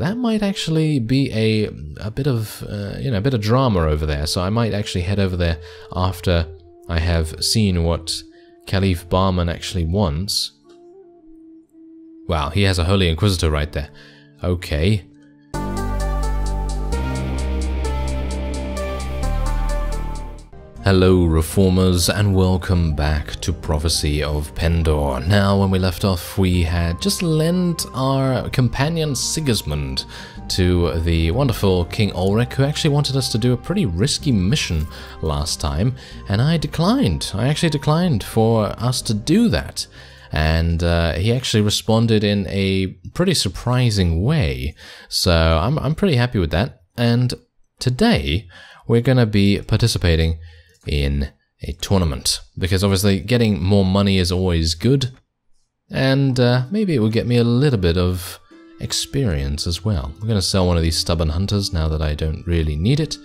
that might actually be a bit of, you know, a bit of drama over there. So I might actually head over there after I have seen what Caliph Barman actually wants. Wow, he has a Holy Inquisitor right there. Okay. Hello Reformers and welcome back to Prophecy of Pendor. Now when we left off we had just lent our companion Sigismund to the wonderful King Ulrich, who actually wanted us to do a pretty risky mission last time, and I declined. I actually declined for us to do that. And he actually responded in a pretty surprising way. So I'm pretty happy with that. And today we're going to be participating in a tournament, because obviously getting more money is always good, and maybe it will get me a little bit of experience as well. I'm going to sell one of these stubborn hunters now that I don't really need it,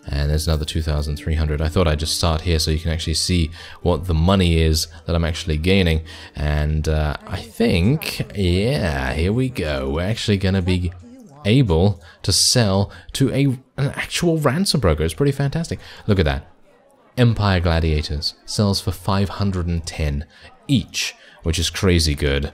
and there's another 2,300. I thought I'd just start here so you can actually see what the money is that I'm actually gaining, and I think, yeah, here we go. We're actually going to be able to sell to an actual ransom broker. It's pretty fantastic. Look at that. Empire Gladiators sells for 510 each, which is crazy good.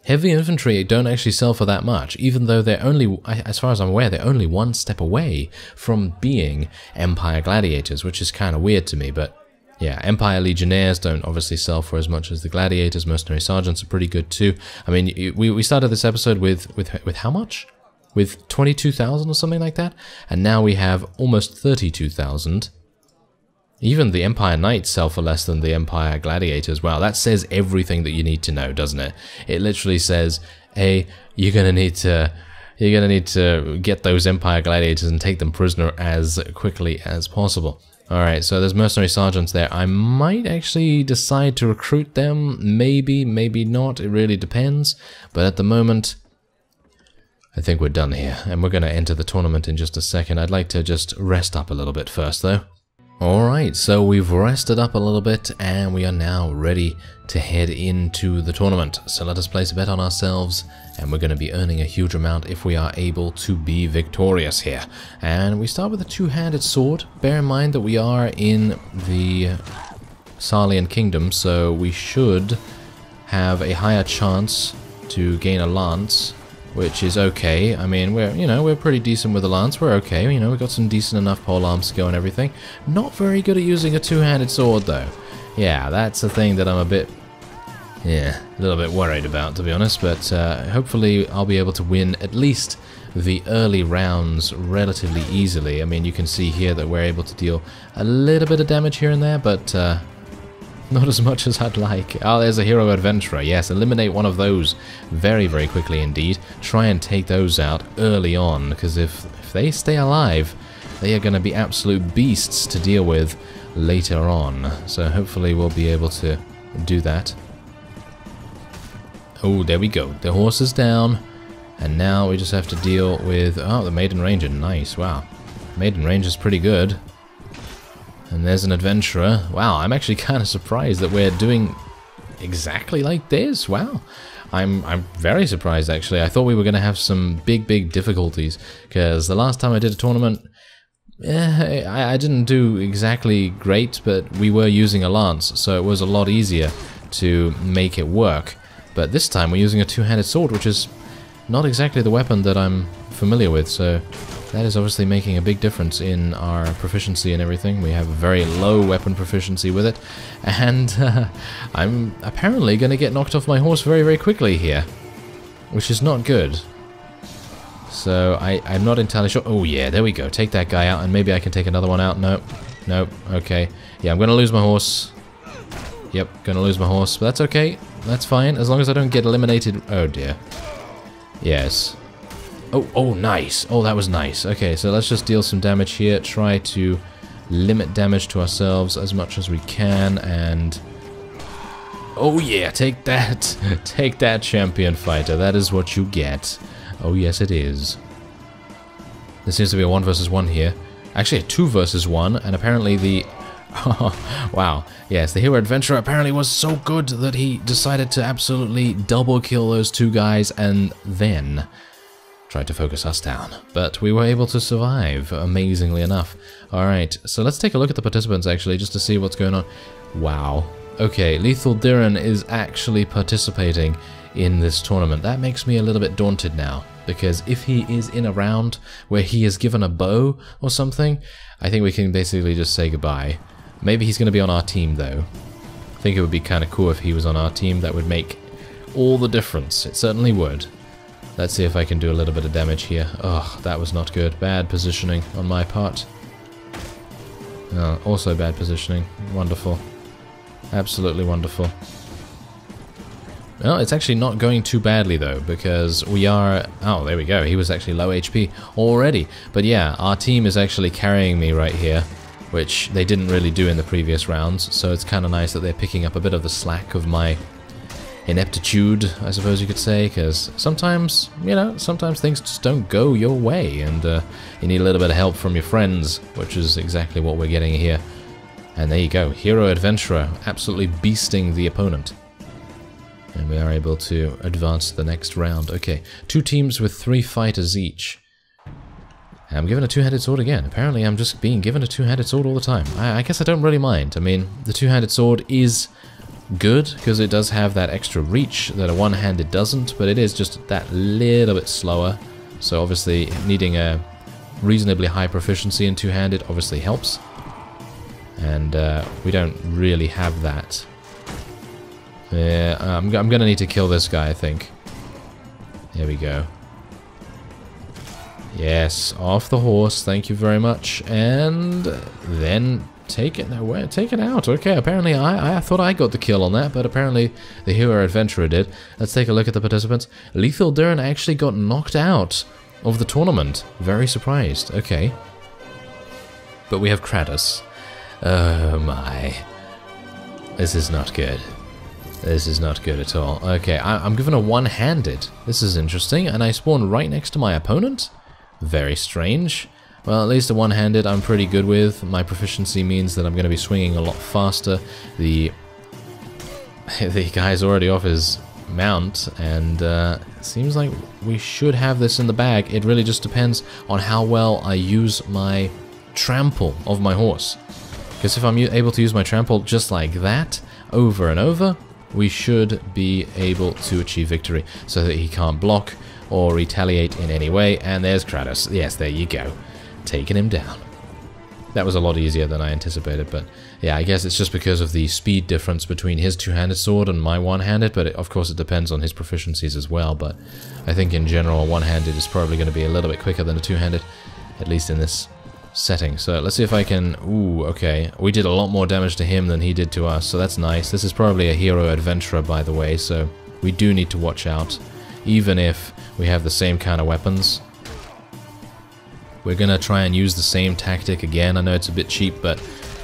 Heavy infantry don't actually sell for that much, even though they're only, as far as I'm aware, they're only one step away from being Empire Gladiators, which is kind of weird to me, but yeah, Empire Legionnaires don't obviously sell for as much as the Gladiators. Mercenary Sergeants are pretty good too. I mean, we started this episode with how much? With 22,000 or something like that, and now we have almost 32,000. Even the Empire Knights sell for less than the Empire Gladiators. Wow, that says everything that you need to know, doesn't it? It literally says, hey, you're gonna need to get those Empire Gladiators and take them prisoner as quickly as possible. Alright, so there's Mercenary Sergeants there. I might actually decide to recruit them. Maybe, maybe not. It really depends. But at the moment, I think we're done here. And we're gonna enter the tournament in just a second. I'd like to just rest up a little bit first, though. Alright, so we've rested up a little bit and we are now ready to head into the tournament. So let us place a bet on ourselves, and we're going to be earning a huge amount if we are able to be victorious here. And we start with a two-handed sword. Bear in mind that we are in the Sarlian Kingdom, so we should have a higher chance to gain a lance, which is okay. I mean, we're pretty decent with a lance. We're okay. You know, we've got some decent enough polearms to go and everything. Not very good at using a two-handed sword, though. Yeah, that's the thing that I'm a bit, a little bit worried about, to be honest. But hopefully I'll be able to win at least the early rounds relatively easily. I mean, you can see here that we're able to deal a little bit of damage here and there, but not as much as I'd like. Oh, there's a hero adventurer. Yes, eliminate one of those very, very quickly indeed. Try and take those out early on, because if they stay alive, they are going to be absolute beasts to deal with later on. So hopefully we'll be able to do that. Oh, there we go. The horse is down, and now we just have to deal with... Oh, the Maiden Ranger. Nice. Wow. Maiden Ranger is pretty good. And there's an adventurer. Wow, I'm actually kind of surprised that we're doing exactly like this. Wow. I'm very surprised, actually. I thought we were going to have some big difficulties, because the last time I did a tournament, I didn't do exactly great, but we were using a lance, so it was a lot easier to make it work. But this time we're using a two-handed sword, which is not exactly the weapon that I'm familiar with, so that is obviously making a big difference in our proficiency and everything. We have a very low weapon proficiency with it, and I'm apparently going to get knocked off my horse very, very quickly here, which is not good. So I'm not entirely sure. Oh yeah, there we go. Take that guy out, and maybe I can take another one out. Nope. Nope. Okay. Yeah, I'm going to lose my horse. Yep, going to lose my horse, but that's okay. That's fine, as long as I don't get eliminated. Oh dear. Yes. Oh, nice. Oh, that was nice. Okay, so let's just deal some damage here. Try to limit damage to ourselves as much as we can, and... Oh yeah, take that. Take that, champion fighter. That is what you get. Oh yes, it is. There seems to be a 1 versus 1 here. Actually, a 2 versus 1, and apparently the... Wow. Yes, the hero adventurer apparently was so good that he decided to absolutely double kill those two guys, and then... tried to focus us down. But we were able to survive, amazingly enough. Alright, so let's take a look at the participants actually, just to see what's going on. Wow. Okay, Lethal Diren is actually participating in this tournament. That makes me a little bit daunted now, because if he is in a round where he is given a bow or something, I think we can basically just say goodbye. Maybe he's going to be on our team though. I think it would be kind of cool if he was on our team. That would make all the difference. It certainly would. Let's see if I can do a little bit of damage here. Oh, that was not good. Bad positioning on my part. Also bad positioning. Wonderful. Absolutely wonderful. Well, it's actually not going too badly though, because we are... Oh, there we go. He was actually low HP already. But yeah, our team is actually carrying me right here, which they didn't really do in the previous rounds, so it's kind of nice that they're picking up a bit of the slack of my ineptitude, I suppose you could say, because sometimes, you know, sometimes things just don't go your way, and you need a little bit of help from your friends, which is exactly what we're getting here. And there you go, Hero Adventurer, absolutely beasting the opponent. And we are able to advance to the next round. Okay, 2 teams with 3 fighters each. I'm given a two-handed sword again. Apparently I'm just being given a two-handed sword all the time. I guess I don't really mind. I mean, the two-handed sword is good, because it does have that extra reach that a one-handed doesn't, but it is just that little bit slower. So obviously needing a reasonably high proficiency in two-handed obviously helps. And we don't really have that. Yeah, I'm gonna need to kill this guy, I think. There we go. Yes, off the horse, thank you very much. And then take it out. Okay, apparently I thought I got the kill on that, but apparently the Hero Adventurer did. Let's take a look at the participants. Lethal Diren actually got knocked out of the tournament. Very surprised. Okay. But we have Kratos. Oh my. This is not good. This is not good at all. Okay, I'm given a one-handed. This is interesting, and I spawn right next to my opponent? Very strange. Well, at least a one-handed I'm pretty good with. My proficiency means that I'm going to be swinging a lot faster. The guy's already off his mount, and it seems like we should have this in the bag. It really just depends on how well I use my trample of my horse. Because if I'm able to use my trample just like that, over and over, we should be able to achieve victory, so that he can't block or retaliate in any way. And there's Kratos. Yes, there you go. Taking him down. That was a lot easier than I anticipated, but yeah, I guess it's just because of the speed difference between his two-handed sword and my one-handed, but of course it depends on his proficiencies as well. But I think in general, one-handed is probably going to be a little bit quicker than a two-handed, at least in this setting. So let's see if I can... Ooh, okay. We did a lot more damage to him than he did to us, so that's nice. This is probably a Hero Adventurer, by the way, so we do need to watch out. Even if we have the same kind of weapons, we're gonna try and use the same tactic again. I know it's a bit cheap, but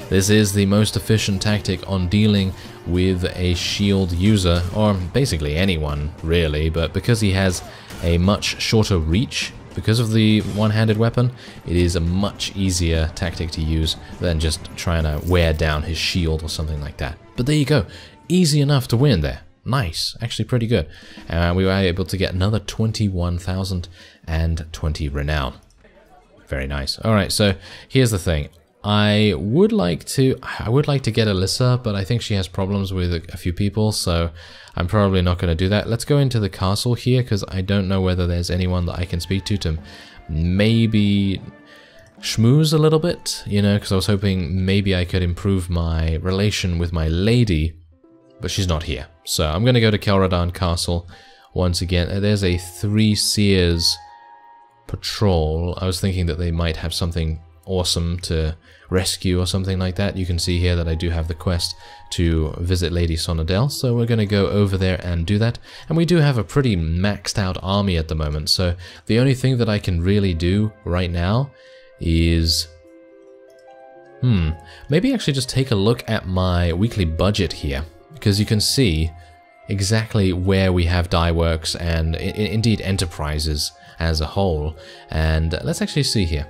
this is the most efficient tactic on dealing with a shield user, or basically anyone, really, but because he has a much shorter reach, because of the one-handed weapon, it is a much easier tactic to use than just trying to wear down his shield or something like that. But there you go. Easy enough to win there. Nice. Actually pretty good. And we were able to get another 21,020 renown. Very nice. Alright, so here's the thing. I would like to get Alyssa, but I think she has problems with a few people, so I'm probably not going to do that. Let's go into the castle here, because I don't know whether there's anyone that I can speak to maybe schmooze a little bit, you know, because I was hoping maybe I could improve my relation with my lady, but she's not here. So I'm going to go to Kelradan Castle once again. There's a 3 Seers patrol. I was thinking that they might have something awesome to rescue or something like that. You can see here that I do have the quest to visit Lady Sonadel, so we're going to go over there and do that. And we do have a pretty maxed out army at the moment, so the only thing that I can really do right now is maybe actually just take a look at my weekly budget here, because you can see exactly where we have dye works and indeed enterprises as a whole. And let's actually see here.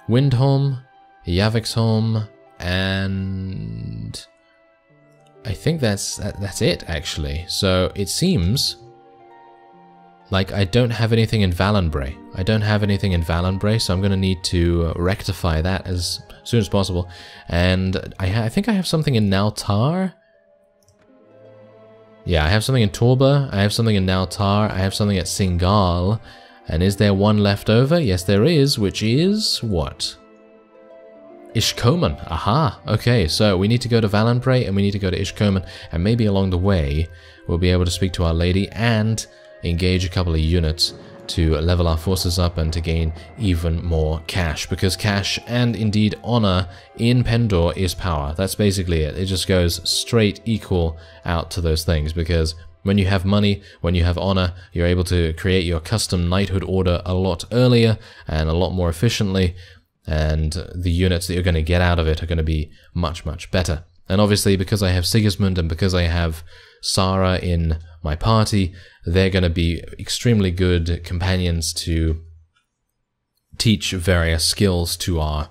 Windholm, Javiksholm, and I think that's it actually. So it seems like, I don't have anything in Valenbray. I don't have anything in Valenbray, so I'm going to need to rectify that as soon as possible. And I think I have something in Naltar. Yeah, I have something in Torba, I have something in Naltar, I have something at Singal. And is there one left over? Yes, there is, which is what? Ishkomen. Aha. Okay, so we need to go to Valenbray and we need to go to Ishkomen, and maybe along the way we'll be able to speak to Our Lady and engage a couple of units to level our forces up and to gain even more cash, because cash and indeed honor in Pendor is power. That's basically it. It just goes straight equal out to those things, because when you have money, when you have honor, you're able to create your custom knighthood order a lot earlier and a lot more efficiently, and the units that you're going to get out of it are going to be much, much better. And obviously, because I have Sigismund and because I have Sara in my party, they're going to be extremely good companions to teach various skills to our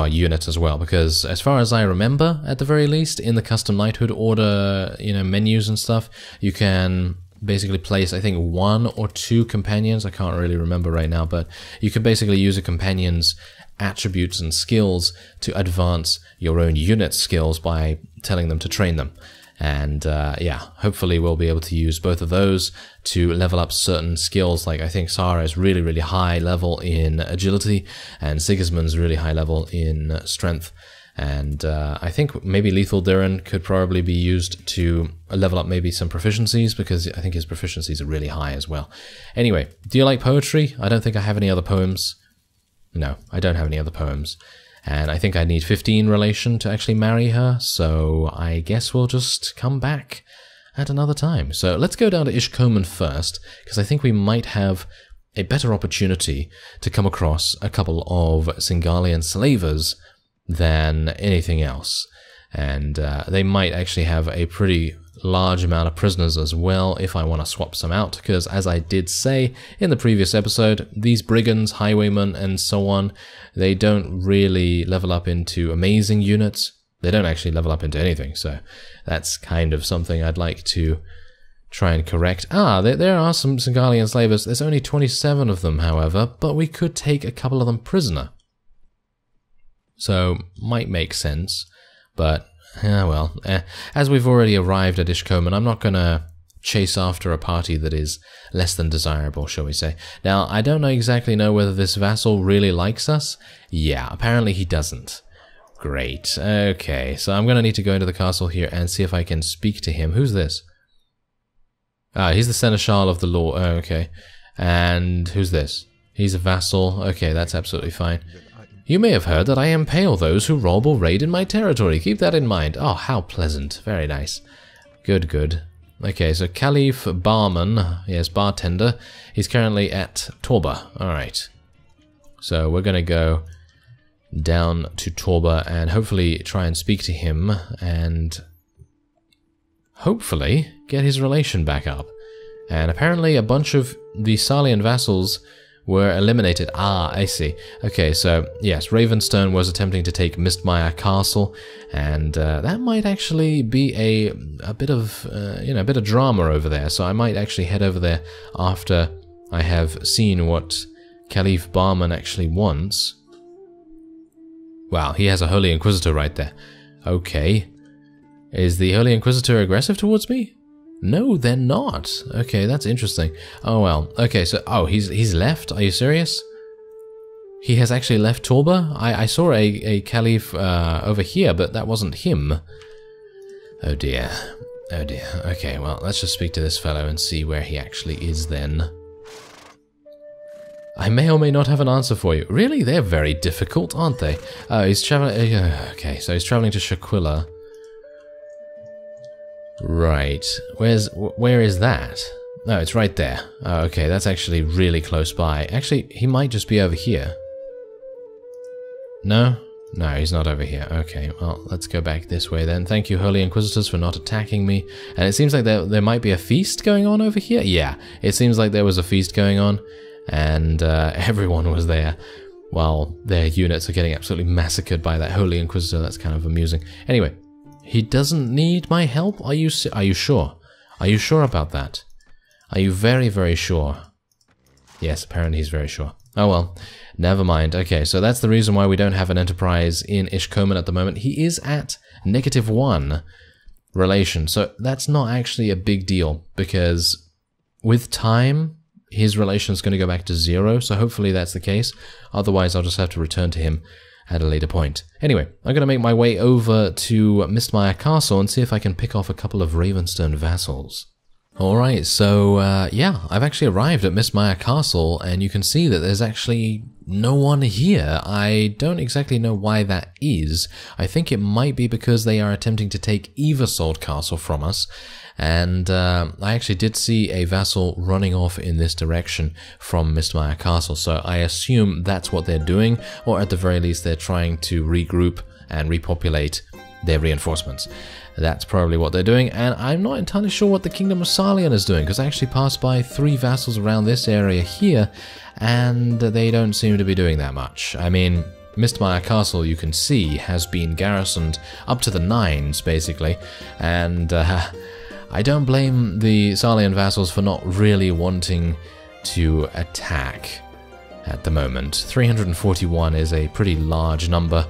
units as well. Because as far as I remember, at the very least, in the custom knighthood order, menus and stuff, you can basically place, I think, 1 or 2 companions. I can't really remember right now, but you can basically use a companion's attributes and skills to advance your own unit skills by telling them to train them. And yeah, hopefully we'll be able to use both of those to level up certain skills. Like, I think Sara is really, really high level in agility, and Sigismund's really high level in strength. And I think maybe Lethal Durin could probably be used to level up maybe some proficiencies, because I think his proficiencies are really high as well. Anyway, do you like poetry? I don't think I have any other poems. No, I don't have any other poems. And I think I need 15 relation to actually marry her, so I guess we'll just come back at another time. So let's go down to Ishkomen first, because I think we might have a better opportunity to come across a couple of Singalian slavers than anything else. And they might actually have a pretty large amount of prisoners as well if I want to swap some out, because as I did say in the previous episode, these brigands, highwaymen and so on, they don't really level up into amazing units. They don't actually level up into anything, so that's kind of something I'd like to try and correct. There are some Singalian slavers. There's only 27 of them, however, but we could take a couple of them prisoner. So, might make sense, but well, as we've already arrived at Ishkomen, I'm not going to chase after a party that is less than desirable, shall we say. Now, I don't exactly know whether this vassal really likes us. Yeah, apparently he doesn't. Great. Okay, so I'm going to need to go into the castle here and see if I can speak to him. Who's this? He's the Seneschal of the Law. Oh, okay. And who's this? He's a vassal. Okay, that's absolutely fine. You may have heard that I impale those who rob or raid in my territory. Keep that in mind. Oh, how pleasant. Very nice. Good, good. Okay, so Caliph Barman, yes, bartender, he's currently at Torba. Alright. So we're going to go down to Torba and hopefully try and speak to him and hopefully get his relation back up. And apparently a bunch of the Salian vassals were eliminated. I see. Okay, so yes, Ravenstern was attempting to take Mistmire Castle, and that might actually be a bit of a bit of drama over there. So I might actually head over there after I have seen what Caliph Barman actually wants. Wow, he has a Holy Inquisitor right there. Okay, is the Holy Inquisitor aggressive towards me? No, they're not. Okay, that's interesting. Oh well. Okay, so he's left. Are you serious? He has actually left Torba? I saw a Caliph over here, but that wasn't him. Oh dear. Oh dear. Okay, well, let's just speak to this fellow and see where he actually is then. I may or may not have an answer for you. Really? They're very difficult, aren't they? He's traveling. Okay, so he's traveling to Shaquilla. Right. Where is that? No, it's right there. Oh, okay, that's actually really close by. Actually, he might just be over here. No? No, he's not over here. Okay, well, let's go back this way then. Thank you, Holy Inquisitors, for not attacking me. And it seems like there might be a feast going on over here. Yeah, it seems like there was a feast going on, and everyone was there while their units are getting absolutely massacred by that Holy Inquisitor. That's kind of amusing. Anyway. He doesn't need my help? Are you sure? Are you sure about that? Are you very, very sure? Yes, apparently he's very sure. Oh well, never mind. Okay, so that's the reason why we don't have an enterprise in Ishkomen at the moment. He is at -1 relation, so that's not actually a big deal, because with time, his relation is going to go back to 0, so hopefully that's the case. Otherwise, I'll just have to return to him at a later point. Anyway, I'm going to make my way over to Mistmeyer Castle and see if I can pick off a couple of Ravenstern vassals. Alright, so yeah, I've actually arrived at Mistmeyer Castle, and you can see that there's actually no one here. I don't exactly know why that is. I think it might be because they are attempting to take Eversald Castle from us, and I actually did see a vassal running off in this direction from Mistmeyer Castle, so I assume that's what they're doing, or at the very least they're trying to regroup and repopulate their reinforcements. That's probably what they're doing, and I'm not entirely sure what the Kingdom of Sarlian is doing, because I actually passed by 3 vassals around this area here, and they don't seem to be doing that much. I mean, Mistmeyer Castle, you can see, has been garrisoned up to the 9s, basically, and I don't blame the Sarlian vassals for not really wanting to attack at the moment. 341 is a pretty large number,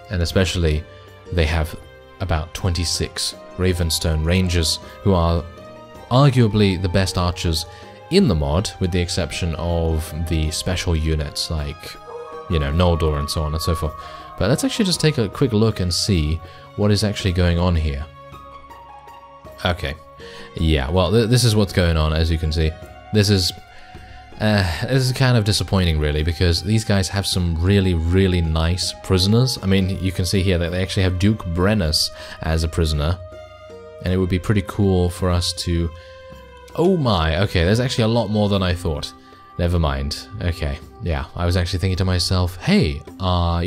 and especially they have about 26 Ravenstern Rangers, who are arguably the best archers in the mod, with the exception of the special units like, you know, Noldor and so on and so forth. But let's actually just take a quick look and see what is actually going on here. Okay, yeah, well, this is what's going on, as you can see. This is kind of disappointing, really, because these guys have some really, really nice prisoners. I mean, you can see here that they actually have Duke Brennus as a prisoner, and it would be pretty cool for us to... Oh my, okay, there's actually a lot more than I thought. Never mind. Okay, yeah, I was actually thinking to myself, hey,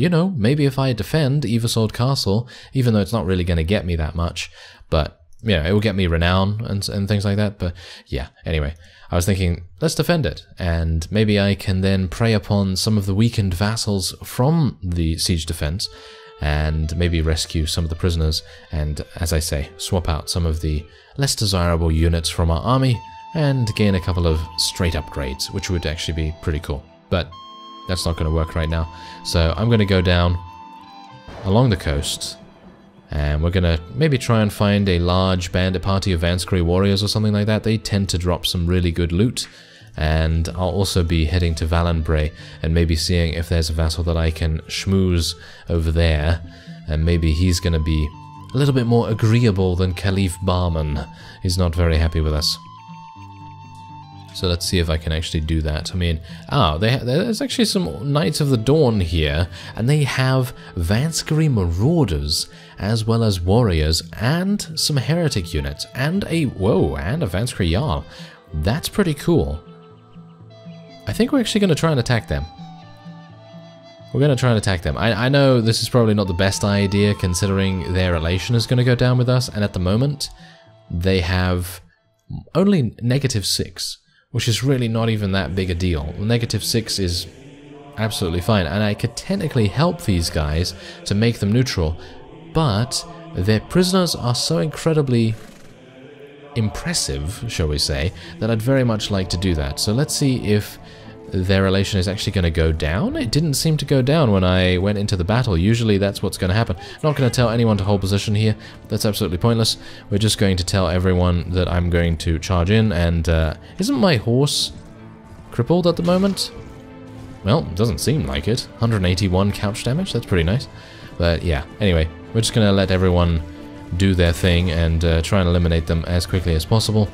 you know, maybe if I defend Eversald Castle, even though it's not really going to get me that much, but, you know, it will get me renown and things like that, but yeah, anyway. I was thinking, let's defend it, and maybe I can then prey upon some of the weakened vassals from the siege defense, and maybe rescue some of the prisoners, and, as I say, swap out some of the less desirable units from our army, and gain a couple of straight upgrades, which would actually be pretty cool. But that's not going to work right now, so I'm going to go down along the coast, and we're gonna maybe try and find a large bandit party of Vanscry warriors or something like that. They tend to drop some really good loot. And I'll also be heading to Valenbray and maybe seeing if there's a vassal that I can schmooze over there. And maybe he's gonna be a little bit more agreeable than Caliph Barman. He's not very happy with us. So let's see if I can actually do that. I mean, there's actually some Knights of the Dawn here, and they have Vanscry Marauders, as well as warriors, and some heretic units, and a Vanscry Jarl. That's pretty cool. I think we're actually going to try and attack them. We're going to try and attack them. I know this is probably not the best idea, considering their relation is going to go down with us, and at the moment, they have only -6. Which is really not even that big a deal. -6 is absolutely fine, and I could technically help these guys to make them neutral, but their prisoners are so incredibly impressive, shall we say, that I'd very much like to do that. So let's see if their relation is actually going to go down. It didn't seem to go down when I went into the battle. Usually that's what's going to happen. Not going to tell anyone to hold position here. That's absolutely pointless. We're just going to tell everyone that I'm going to charge in, and isn't my horse crippled at the moment? Well, it doesn't seem like it. 181 couch damage, that's pretty nice. But yeah, anyway, we're just going to let everyone do their thing and try and eliminate them as quickly as possible.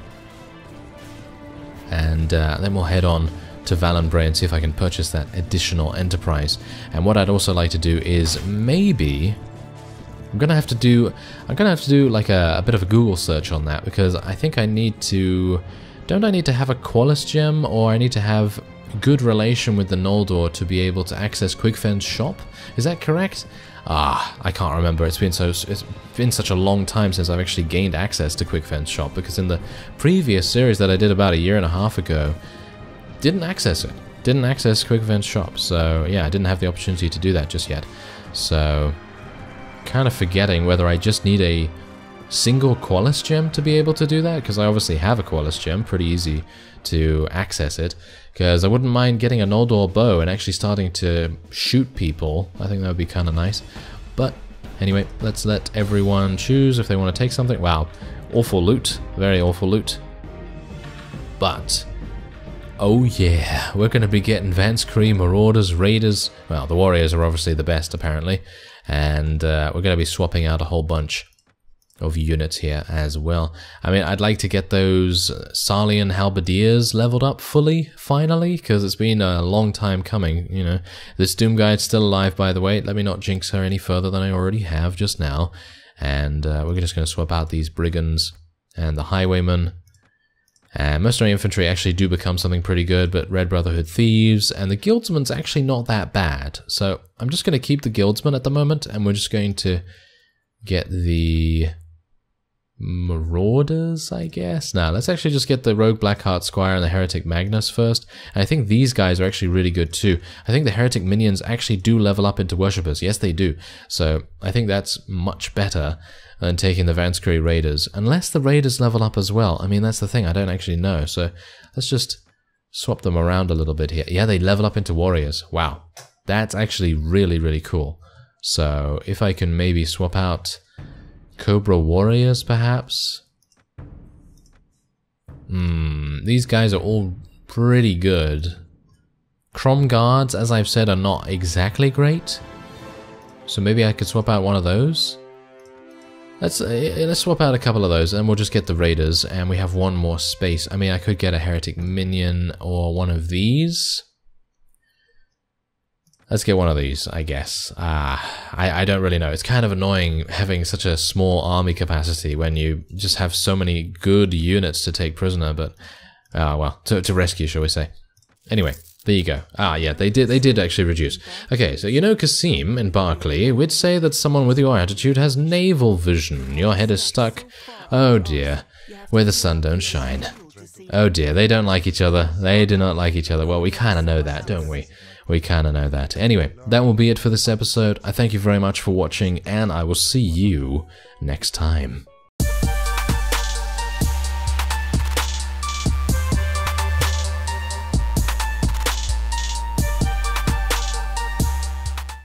And then we'll head on to Valenbray and see if I can purchase that additional enterprise. And what I'd also like to do is maybe I'm gonna have to do like a bit of a Google search on that, because I think I need to I need to have a Qualis gem, or I need to have good relation with the Noldor to be able to access Quickfen's shop. Is that correct? I can't remember. It's been such a long time since I've actually gained access to Quickfen's shop, because in the previous series that I did about 1.5 years ago, didn't access it. Didn't access Quickfen's shop, so yeah, I didn't have the opportunity to do that just yet. So, kind of forgetting whether I just need a single Qualis gem to be able to do that, because I obviously have a Qualis gem, pretty easy to access it, because I wouldn't mind getting a Noldor bow and actually starting to shoot people. I think that would be kind of nice. But anyway, let's let everyone choose if they want to take something. Wow, awful loot, very awful loot. But oh yeah, we're going to be getting Vanskree, Marauders, Raiders. Well, the Warriors are obviously the best apparently, and we're going to be swapping out a whole bunch of units here as well. I mean, I'd like to get those Sarlian Halberdiers leveled up fully, finally, because it's been a long time coming, you know. This Doom Guide's still alive, by the way. Let me not jinx her any further than I already have just now. And we're just going to swap out these Brigands and the Highwaymen. And Mercenary Infantry actually do become something pretty good, but Red Brotherhood Thieves and the Guildsman's actually not that bad. So I'm just going to keep the Guildsman at the moment, and we're just going to get the Marauders, I guess. Now, let's actually just get the Rogue Blackheart Squire and the Heretic Magnus first. And I think these guys are actually really good too. I think the Heretic Minions actually do level up into Worshippers. Yes, they do. So I think that's much better than taking the Vanskree Raiders. Unless the Raiders level up as well. I mean, that's the thing. I don't actually know. So let's just swap them around a little bit here. Yeah, they level up into Warriors. Wow. That's actually really, really cool. So if I can maybe swap out Cobra Warriors, perhaps? These guys are all pretty good. Crom Guards, as I've said, are not exactly great. So maybe I could swap out one of those? Let's swap out a couple of those, and we'll just get the Raiders, and we have one more space. I mean, I could get a Heretic Minion or one of these. Let's get one of these, I guess. I don't really know. It's kind of annoying having such a small army capacity when you just have so many good units to take prisoner, but well, to rescue, shall we say. Anyway, there you go. Yeah, they did actually reduce. Okay, so you know Kasim in Barclay would say that someone with your attitude has navel vision. Your head is stuck. Oh dear, where the sun don't shine. Oh dear, they don't like each other. They do not like each other. Well, we kind of know that, don't we? We kind of know that. Anyway, that will be it for this episode. I thank you very much for watching, and I will see you next time.